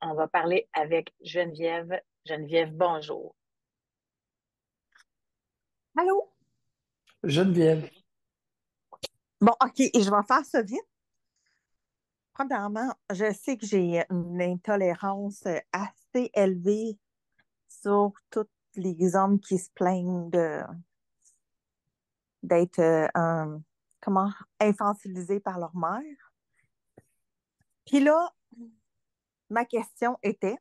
on va parler avec Geneviève. Geneviève, bonjour. Allô? Geneviève. Bon, OK, et je vais faire ça vite. Premièrement, je sais que j'ai une intolérance assez élevée sur tous les hommes qui se plaignent d'être comment, infantilisés par leur mère. Puis là, ma question était,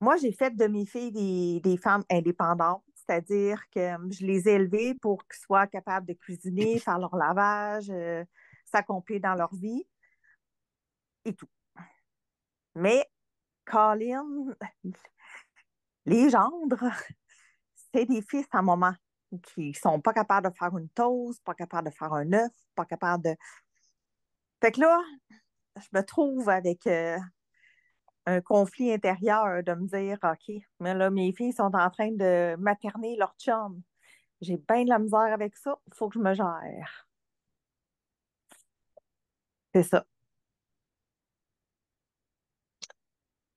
moi, j'ai fait de mes filles des femmes indépendantes, c'est-à-dire que je les ai élevées pour qu'elles soient capables de cuisiner, faire leur lavage, s'accomplir dans leur vie et tout. Mais Colin, les gendres, c'est des fils à maman qui sont pas capables de faire une toast, pas capables de faire un œuf, pas capables de. Fait que là, je me trouve avec un conflit intérieur de me dire, OK, mais là, mes filles sont en train de materner leur chum. J'ai bien de la misère avec ça, il faut que je me gère. C'est ça.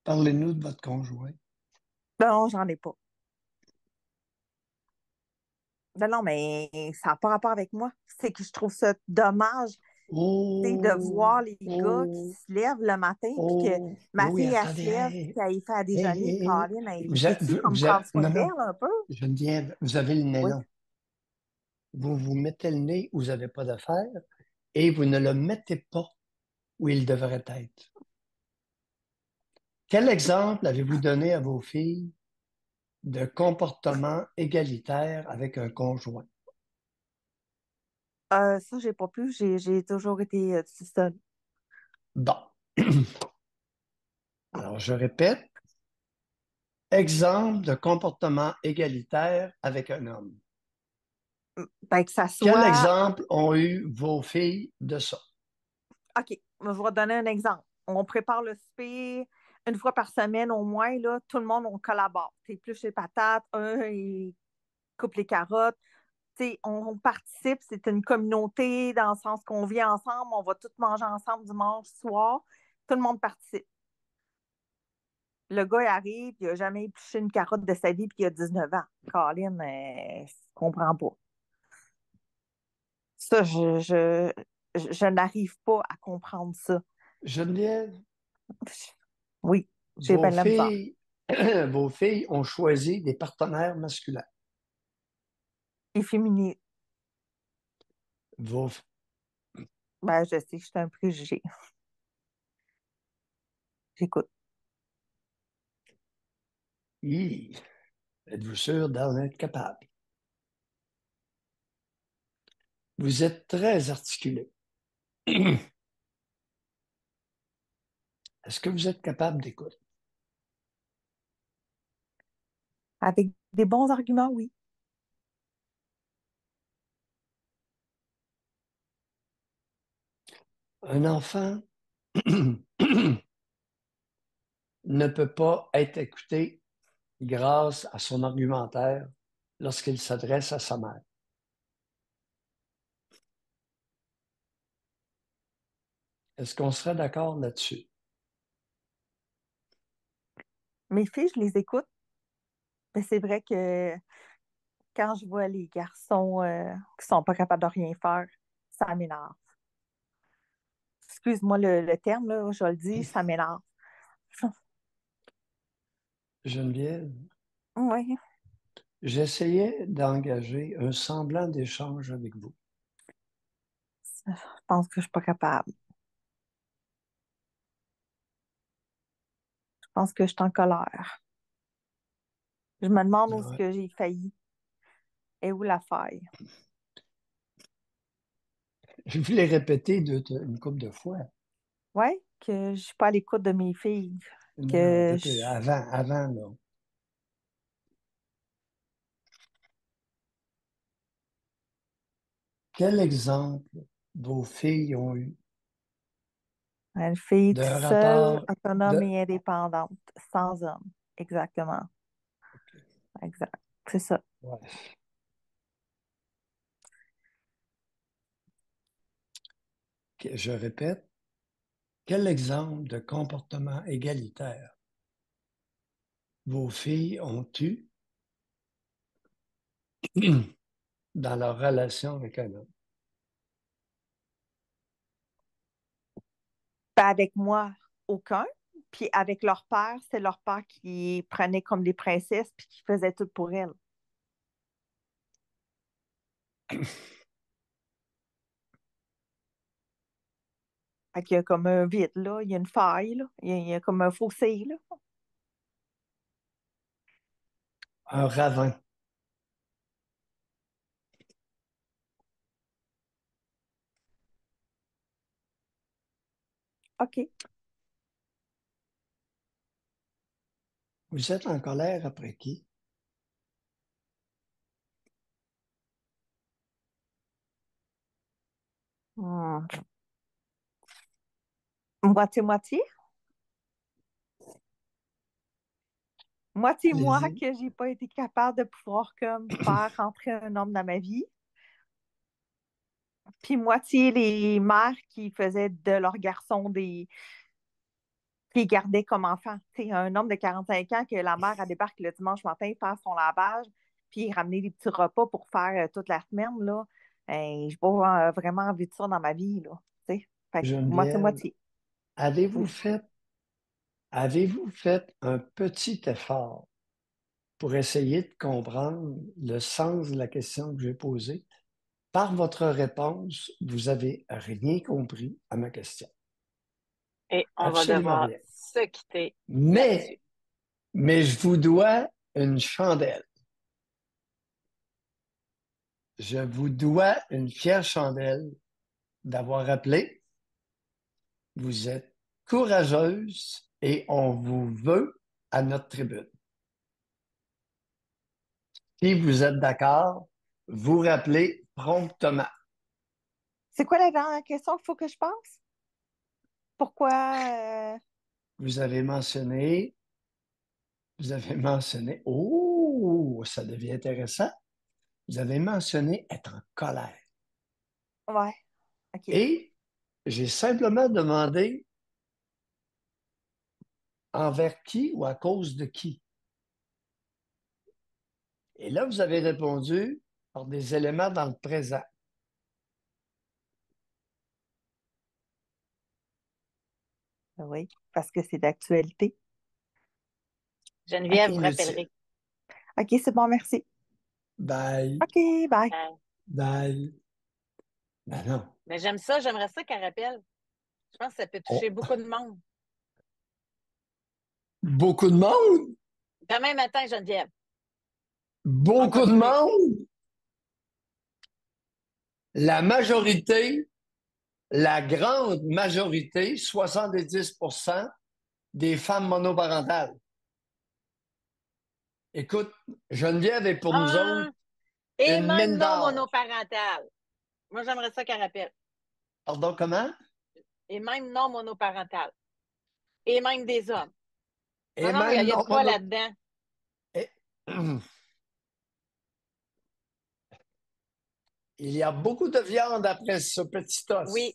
Parlez-nous de votre conjoint. Non, j'en ai pas. Non, non, mais ça n'a pas rapport avec moi. C'est que je trouve ça dommage, tu sais, de Oh, voir les gars qui oh, se lèvent le matin, puis que oh, ma oui, fille, elle attendez, se lève, puis hey, qu'elle y fait à hey, déjeuner, hey, hey. Caroline, elle peut-tu comme prendre soin Non, d'elle non, un peu? Geneviève, vous avez le nez Oui. long. Vous vous mettez le nez où vous n'avez pas d'affaires et vous ne le mettez pas où il devrait être. Quel exemple avez-vous donné à vos filles de comportement égalitaire avec un conjoint? Ça, j'ai pas pu. J'ai toujours été toute seule. Bon. Alors, je répète, exemple de comportement égalitaire avec un homme. Ben, que ça Quel soit. exemple ont eu vos filles de ça? OK, je vais te donner un exemple. On prépare le souper une fois par semaine au moins, là, tout le monde, on collabore. T'épluches les patates, il coupe les carottes. On participe, c'est une communauté dans le sens qu'on vit ensemble, on va tous manger ensemble dimanche soir. Tout le monde participe. Le gars, il arrive, il n'a jamais épluché une carotte de sa vie, puis il a 19 ans. Colin, je comprends pas. Ça, je n'arrive pas à comprendre ça. Geneviève, Oui, j'ai vos bien de la misère. filles, vos filles ont choisi des partenaires masculins. Efféminé. Vos, Ben, je sais que je suis un préjugé. J'écoute. Hi, êtes-vous sûr d'en être capable? Vous êtes très articulé. Est-ce que vous êtes capable d'écouter? Avec des bons arguments, oui. Un enfant ne peut pas être écouté grâce à son argumentaire lorsqu'il s'adresse à sa mère. Est-ce qu'on serait d'accord là-dessus? Mes filles, je les écoute, mais c'est vrai que quand je vois les garçons qui sont pas capables de rien faire, ça m'énerve. Excuse-moi le terme, là, je le dis, ça m'énerve. Geneviève, Oui, j'essayais d'engager un semblant d'échange avec vous. je pense que je suis pas capable. Je pense que je suis en colère. Je me demande où est-ce Ouais. que j'ai failli et où la faille. Je vous l'ai répété une couple de fois. Oui, que je suis pas à l'écoute de mes filles. Non, non, Que un peu je- avant, là. Quel exemple vos filles ont eu Une fille d'un seule, rapport autonome de... et indépendante, sans homme. Exactement. Exact. C'est ça. Ouais. Je répète, Quel exemple de comportement égalitaire vos filles ont eu dans leur relation avec un homme? Ben, avec moi, aucun. Puis avec leur père, c'est leur père qui les prenait comme des princesses puis qui faisait tout pour elles. Fait qu'il y a comme un vide, là. Il y a une faille, là. Il y a comme un fossé, là. Un ravin. OK. Vous êtes en colère après qui? Hmm. Moitié-moitié. Moitié moi Allez-y. que j'ai pas été capable de pouvoir comme faire rentrer un homme dans ma vie. Puis moitié les mères qui faisaient de leurs garçons des qui les gardaient comme enfants. Tu sais, un homme de 45 ans que la mère elle débarque le dimanche matin, faire son lavage, puis ramener des petits repas pour faire toute la semaine, là. J'ai pas vraiment envie de ça dans ma vie, là. Tu sais. Fait que Geneviève, moitié-moitié. avez-vous Oui. fait, avez-vous fait un petit effort pour essayer de comprendre le sens de la question que j'ai posée? Par votre réponse, vous avez rien compris à ma question. Et on va Absolument devoir rien. se quitter Mais, là-dessus. mais je vous dois une chandelle. Je vous dois une fière chandelle d'avoir appelé. Vous êtes courageuse et on vous veut à notre tribune. Si vous êtes d'accord, vous rappelez promptement. C'est quoi la dernière question qu'il faut que je pense? Pourquoi Vous avez mentionné, oh, ça devient intéressant. Vous avez mentionné être en colère. ouais, OK. Et j'ai simplement demandé envers qui ou à cause de qui. Et là, vous avez répondu par des éléments dans le présent. Oui, parce que c'est d'actualité. Geneviève, OK. vous Inutile. rappellerez. OK, c'est bon, merci. Bye, OK, bye. bye. Ben non. Mais j'aime ça, j'aimerais ça qu'elle rappelle. Je pense que ça peut toucher Oh, beaucoup de monde. beaucoup de monde? Demain matin, Geneviève, on Beaucoup de continue. monde? La majorité, la grande majorité, 70% des femmes monoparentales. Écoute, Geneviève est pour nous autres Ah, et une même mine non d'or. monoparental. Moi, j'aimerais ça qu'elle rappelle. Pardon, comment? Et même non monoparental. Et même des hommes. Non, Et non, il même y a de non quoi mono... là-dedans. et- Il y a beaucoup de viande après ce petit Oui, os.